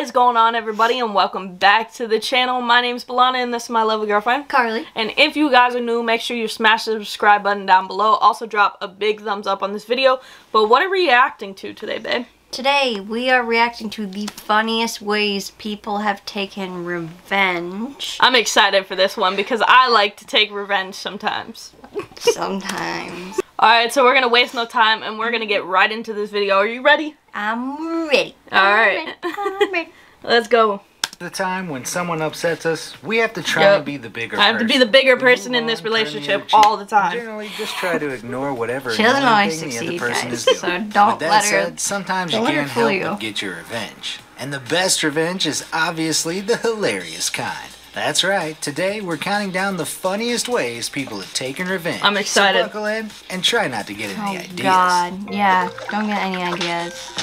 is going on, everybody, and welcome back to the channel. My name's Balana and this is my lovely girlfriend Carly. And if you guys are new, make sure you smash the subscribe button down below. Also drop a big thumbs up on this video. But what are we reacting to today, babe? Today we are reacting to the funniest ways people have taken revenge. I'm excited for this one because I like to take revenge sometimes. Sometimes. Alright, so we're gonna waste no time and we're gonna get right into this video. Are you ready? I'm ready. Alright. I'm ready. Let's go. The time when someone upsets us, we have to try to be the bigger person. I have to be the bigger person in this relationship all the time. Generally, just try to ignore whatever She doesn't always thing the succeed, other person guys, is doing. so don't With that let her- said, sometimes you don't let her can't fool help you. but get your revenge. And the best revenge is obviously the hilarious kind. That's right, today we're counting down the funniest ways people have taken revenge. I'm excited. So buckle in and try not to get any ideas. God. Yeah, don't get any ideas.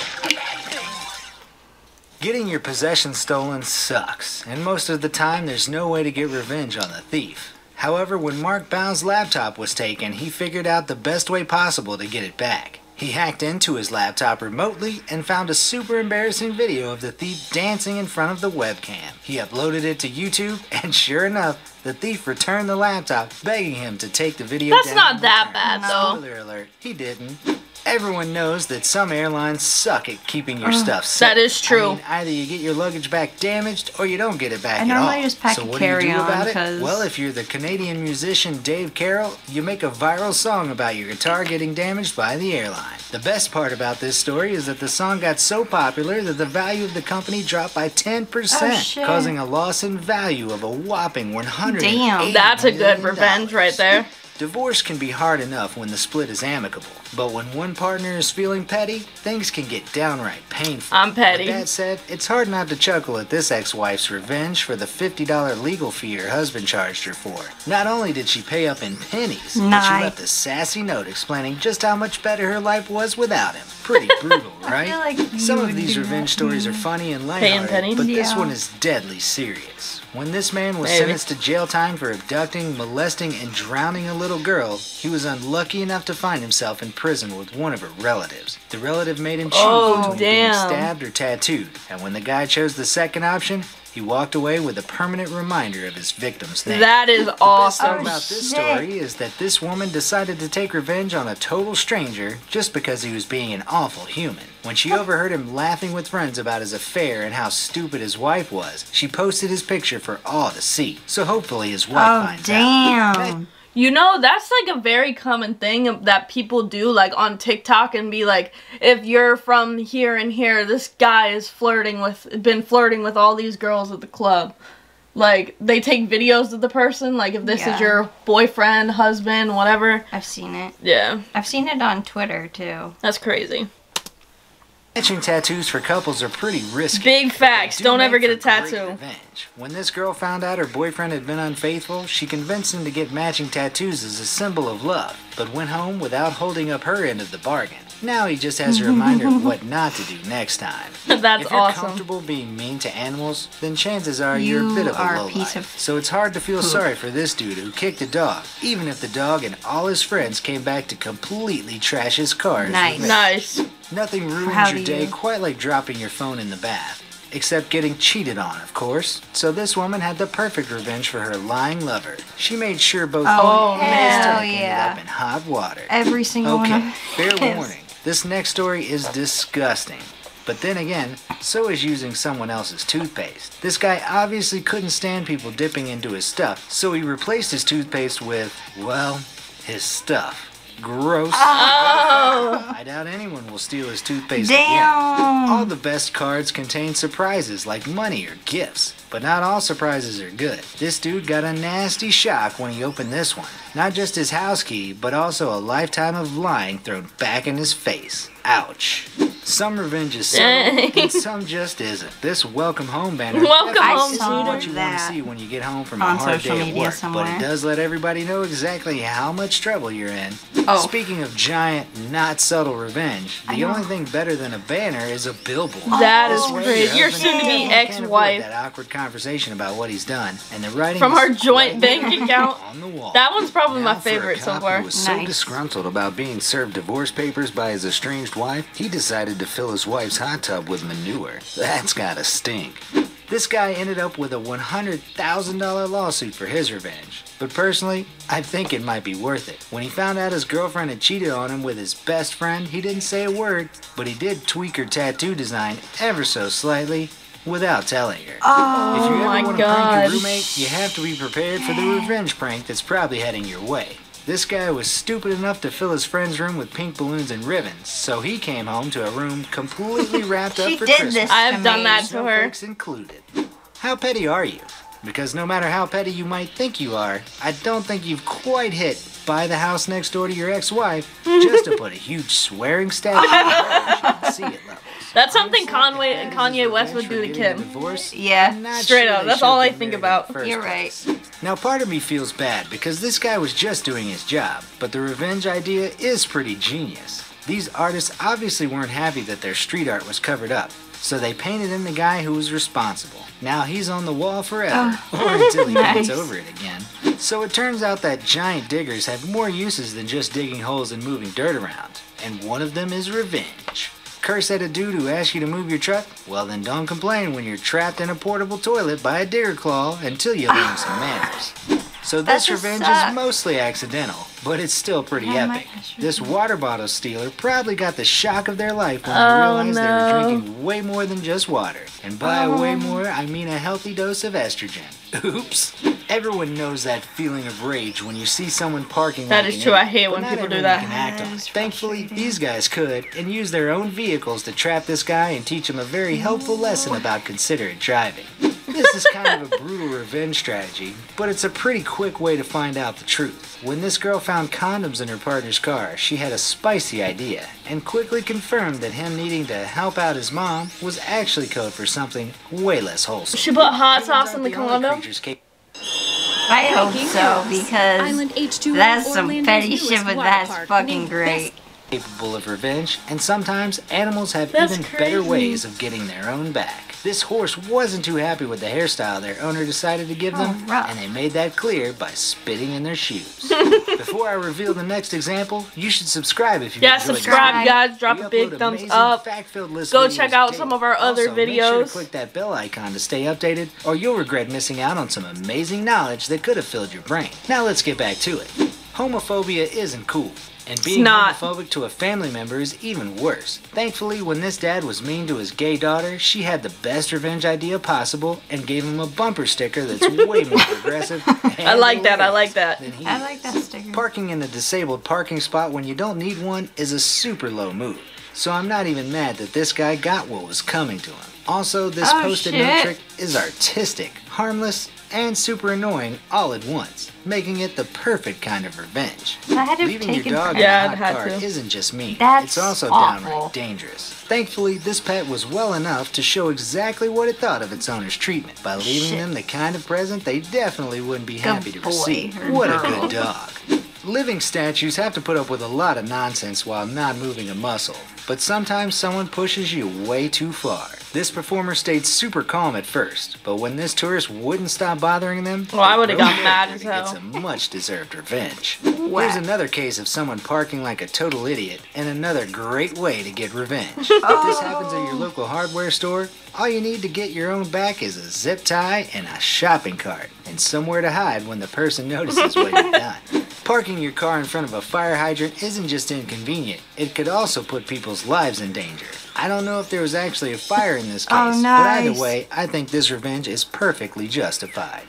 Getting your possessions stolen sucks, and most of the time there's no way to get revenge on the thief. However, when Mark Bow's laptop was taken, he figured out the best way possible to get it back. He hacked into his laptop remotely and found a super embarrassing video of the thief dancing in front of the webcam. He uploaded it to YouTube, and sure enough, the thief returned the laptop, begging him to take the video down. That's not in that return. bad, though. Spoiler alert, he didn't. Everyone knows that some airlines suck at keeping your stuff safe. That is true. I mean, either you get your luggage back damaged or you don't get it back I at all. normally just pack so a what do you do carry-on, about it? 'cause- Well, if you're the Canadian musician Dave Carroll, you make a viral song about your guitar getting damaged by the airline. The best part about this story is that the song got so popular that the value of the company dropped by 10%, Oh, shit. causing a loss in value of a whopping $180 Damn. That's a good million. revenge right there. Divorce can be hard enough when the split is amicable, but when one partner is feeling petty, things can get downright painful. I'm petty. With that said, it's hard not to chuckle at this ex-wife's revenge for the $50 legal fee her husband charged her for. Not only did she pay up in pennies, but Nice. she left a sassy note explaining just how much better her life was without him. Pretty brutal, right? feel like you Some of would these do revenge that. stories are funny and Paying lighthearted, pennies? but this Yeah. one is deadly serious. When this man was Maybe. sentenced to jail time for abducting, molesting, and drowning a little girl, he was unlucky enough to find himself in prison with one of her relatives. The relative made him choose between being damn. stabbed or tattooed, and when the guy chose the second option, he walked away with a permanent reminder of his victim's name. That is The best awesome. thing about this story is that this woman decided to take revenge on a total stranger just because he was being an awful human. When she overheard him laughing with friends about his affair and how stupid his wife was, she posted his picture for all to see. So hopefully his wife Oh, finds out. damn. You know, that's like a very common thing that people do, like on TikTok, and be like, if you're from here and here, this guy is been flirting with all these girls at the club. Like, they take videos of the person, like if this Yeah. is your boyfriend, husband, whatever. I've seen it. Yeah, I've seen it on Twitter, too. that's crazy. Matching tattoos for couples are pretty risky. Big but they facts. do Don't make ever get a for great tattoo. Revenge. When this girl found out her boyfriend had been unfaithful, she convinced him to get matching tattoos as a symbol of love, but went home without holding up her end of the bargain. Now he just has a reminder of what not to do next time. That's If you're awesome. comfortable being mean to animals, then chances are you're a bit of a are a lowlife. piece of So it's hard to feel poop. sorry for this dude who kicked a dog, even if the dog and all his friends came back to completely trash his car. as Nice. revenge. Nice. Nothing ruins Proud your of day you. quite like dropping your phone in the bath. Except getting cheated on, of course. So this woman had the perfect revenge for her lying lover. She made sure both Oh, he and his hell stomach ended yeah. up in hot water. Every single one of Okay, fair his. warning. This next story is disgusting. But then again, so is using someone else's toothpaste. This guy obviously couldn't stand people dipping into his stuff, so he replaced his toothpaste with, well, his stuff. Gross. Oh, I doubt anyone will steal his toothpaste again. All Damn. the best cards contain surprises like money or gifts, but not all surprises are good. This dude got a nasty shock when he opened this one. Not just his house key, but also a lifetime of lying thrown back in his face. Ouch. Some revenge is subtle, Dang. and some just isn't. This welcome home banner Welcome definitely home, isn't saw what you want that to see when you get home from a on hard social day at media work, but somewhere. it does let everybody know exactly how much trouble you're in. Oh. Speaking of giant, not subtle revenge, the only thing better than a banner is a billboard. that This is way, crazy. Your husband soon-to-be can't avoid ex-wife that awkward conversation about what he's done, and the writing from is her joint right bank there account. on the wall. That one's probably Now, my for a favorite so cop far. who was so Nice. disgruntled about being served divorce papers by his estranged wife, he decided decided to fill his wife's hot tub with manure. That's gotta stink. This guy ended up with a $100,000 lawsuit for his revenge. But personally, I think it might be worth it. When he found out his girlfriend had cheated on him with his best friend, he didn't say a word, but he did tweak her tattoo design ever so slightly without telling her. If you my ever want to prank gosh. your roommate, you have to be prepared for the revenge prank that's probably heading your way. This guy was stupid enough to fill his friend's room with pink balloons and ribbons, so he came home to a room completely wrapped up She for did Christmas. this I have to done me. that to her. Snowflakes included. How petty are you? Because no matter how petty you might think you are, I don't think you've quite hit buy the house next door to your ex-wife just to put a huge swearing statue in the see it level. That's something Kanye West would do to Kim. Yeah, straight up, that's all I think about. You're right. Now part of me feels bad because this guy was just doing his job, but the revenge idea is pretty genius. These artists obviously weren't happy that their street art was covered up, so they painted in the guy who was responsible. Now he's on the wall forever, or until he Nice. gets over it again. So it turns out that giant diggers have more uses than just digging holes and moving dirt around, and one of them is revenge. Curse at a dude who asks you to move your truck? Well then don't complain when you're trapped in a portable toilet by a digger claw until you learn some manners. So That this just revenge sucks. is mostly accidental, but it's still pretty Yeah, my epic. gosh, This water bottle stealer probably got the shock of their life when Oh, they realized they no. were drinking way more than just water. And by way more, I mean a healthy dose of estrogen. Oops. Everyone knows that feeling of rage when you see someone parking That like is an true. I idiot, hate but when not people do everyone that. can act That on it. is Thankfully, frustrating. these guys could and use their own vehicles to trap this guy and teach him a very helpful lesson about considerate driving. This is kind of a brutal revenge strategy, but it's a pretty quick way to find out the truth. When this girl found condoms in her partner's car, she had a spicy idea and quickly confirmed that him needing to help out his mom was actually code for something way less wholesome. She put hot Humans sauce aren't in the only condom. creatures I hope Breaking so news. because Island H2O, that's some Orlando's petty newest shit, but water that's park, fucking named great. capable of revenge, and sometimes animals have That's even better crazy. ways of getting their own back. This horse wasn't too happy with the hairstyle their owner decided to give them, Oh, rough. and they made that clear by spitting in their shoes. Before I reveal the next example, you should subscribe if you Yeah, enjoyed this subscribe, video. guys. Drop We a big upload thumbs amazing up. fact-filled list Go videos check out daily. some of our other Also, make sure to videos. click that bell icon to stay updated, or you'll regret missing out on some amazing knowledge that could have filled your brain. Now let's get back to it. Homophobia isn't cool. And being not. homophobic to a family member is even worse. Thankfully, when this dad was mean to his gay daughter, she had the best revenge idea possible and gave him a bumper sticker that's way more progressive. I like that, I like that. Than he I is. like that sticker. Parking in a disabled parking spot when you don't need one is a super low move. So I'm not even mad that this guy got what was coming to him. Also, this Oh, post-it note shit. trick is artistic, harmless, and super annoying all at once, making it the perfect kind of revenge. I had to have Leaving your taken dog in Yeah, a I'd hot had car to. isn't just mean. That's it's also awful. downright dangerous. Thankfully, this pet was well enough to show exactly what it thought of its owner's treatment by leaving Shit. them the kind of present they definitely wouldn't be happy to boy, receive. or What a girl. good dog. Living statues have to put up with a lot of nonsense while not moving a muscle, but sometimes someone pushes you way too far. This performer stayed super calm at first, but when this tourist wouldn't stop bothering them, Well, I they would've broke got mad character as to get hell. some much-deserved revenge. Whack. Here's another case of someone parking like a total idiot, and another great way to get revenge. If this happens at your local hardware store, all you need to get your own back is a zip tie and a shopping cart, and somewhere to hide when the person notices what you've done. Parking your car in front of a fire hydrant isn't just inconvenient, it could also put people's lives in danger. I don't know if there was actually a fire in this case, Oh, but nice. either way, I think this revenge is perfectly justified.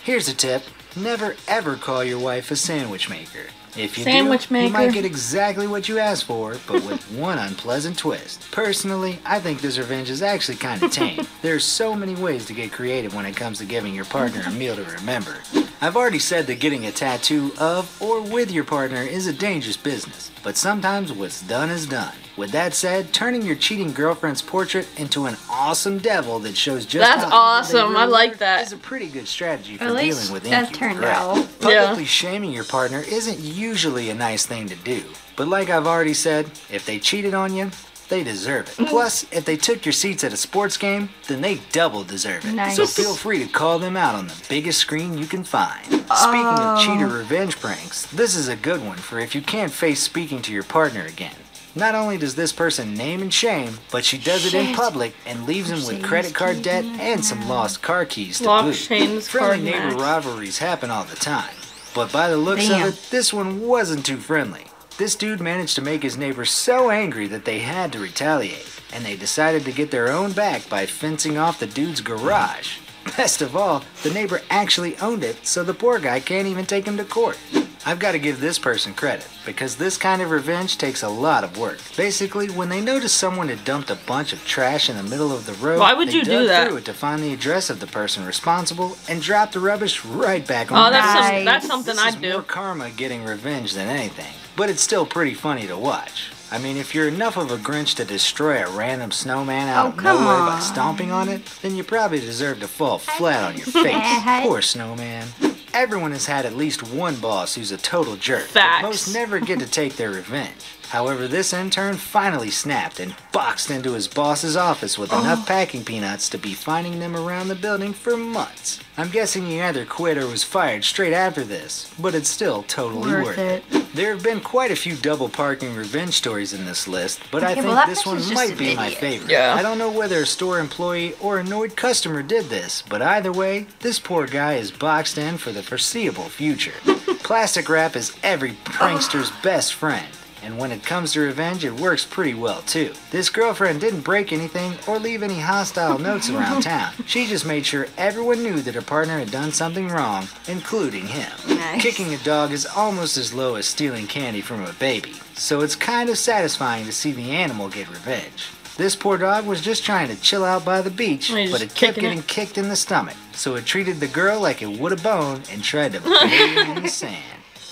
Here's a tip. Never ever call your wife a sandwich maker. If you Sandwich do, you maker. might get exactly what you asked for, but with one unpleasant twist. Personally, I think this revenge is actually kind of tame. There's so many ways to get creative when it comes to giving your partner a meal to remember. I've already said that getting a tattoo of or with your partner is a dangerous business, but sometimes what's done is done. With that said, turning your cheating girlfriend's portrait into an awesome devil that shows just That's how evil awesome. they I really like are that. is a pretty good strategy for At dealing least with that inky turned regret. out. Publicly shaming your partner isn't usually a nice thing to do, but like I've already said, if they cheated on you, they deserve it. Plus, if they took your seats at a sports game, then they double deserve it. Nice. So feel free to call them out on the biggest screen you can find. Speaking of cheater revenge pranks, this is a good one for if you can't face speaking to your partner again. Not only does this person name and shame, but she does it in Shit. public and leaves him with credit card debt and some lost car keys to Lock boot. Shane's Friendly card neighbor match. rivalries happen all the time, but by the looks Damn. of it, this one wasn't too friendly. This dude managed to make his neighbor so angry that they had to retaliate, and they decided to get their own back by fencing off the dude's garage. Best of all, the neighbor actually owned it, so the poor guy can't even take him to court. I've got to give this person credit, because this kind of revenge takes a lot of work. Basically, when they noticed someone had dumped a bunch of trash in the middle of the road, Why would they you do dug that? through it to find the address of the person responsible and dropped the rubbish right back on Oh, the Nice. that's something This is I'd more do. karma getting revenge than anything, but it's still pretty funny to watch. I mean, if you're enough of a Grinch to destroy a random snowman out Oh, of come nowhere by on. stomping on it, then you probably deserve to fall flat on your face. Poor snowman. Everyone has had at least one boss who's a total jerk, Facts. but most never get to take their revenge. However, this intern finally snapped and boxed into his boss's office with enough packing peanuts to be finding them around the building for months. I'm guessing he either quit or was fired straight after this, but it's still totally worth it. There have been quite a few double parking revenge stories in this list, but I Okay, think well, that this one person's just might an be my idiot. favorite. Yeah. I don't know whether a store employee or annoyed customer did this, but either way, this poor guy is boxed in for the foreseeable future. Plastic wrap is every prankster's best friend. And when it comes to revenge, it works pretty well too. This girlfriend didn't break anything or leave any hostile notes around town. She just made sure everyone knew that her partner had done something wrong, including him. Nice. Kicking a dog is almost as low as stealing candy from a baby, so it's kind of satisfying to see the animal get revenge. This poor dog was just trying to chill out by the beach, Oh, he's but just it kept kicking getting it? kicked in the stomach, so it treated the girl like it would a bone and tried to bury him in the sand.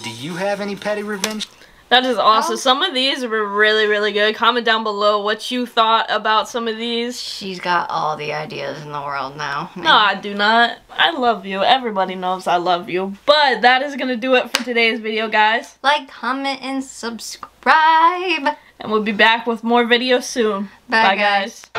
Do you have any petty revenge? That is awesome. Oh. Some of these were really, really good. Comment down below what you thought about some of these. She's got all the ideas in the world now. No, I do not. I love you. Everybody knows I love you. But that is going to do it for today's video, guys. Like, comment, and subscribe. And we'll be back with more videos soon. Bye, Bye guys.